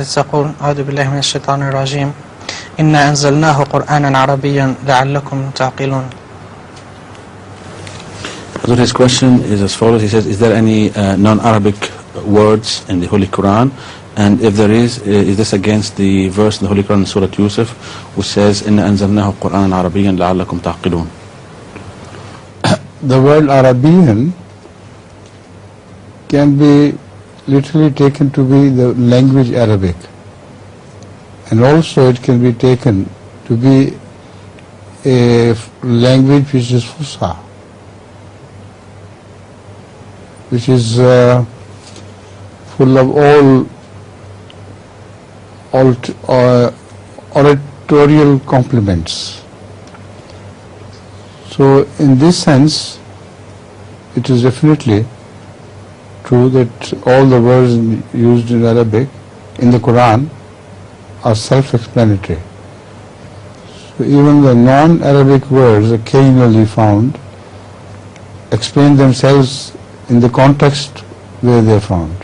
الحادث تقول أعوذ بالله من الشيطان الرجيم إنا أنزلناه قرآنا عربيا لعلكم تعقلون. So his question is as follows. He says, is there any non-Arabic words in the Holy Quran? And if there is this against the verse in the Holy Quran in Surah Yusuf, which says, إِنَّا أَنزَلْنَاهُ قُرْآنًا عَرَبِيًّا لَعَلَّكُمْ تَعْقِلُونَ? The word Arabian can be literally taken to be the language Arabic, and also it can be taken to be a language which is Fusha, which is full of all oratorial compliments. So in this sense, it is definitely true that all the words used in Arabic in the Quran are self-explanatory. So even the non-Arabic words occasionally found explain themselves in the context where they are found.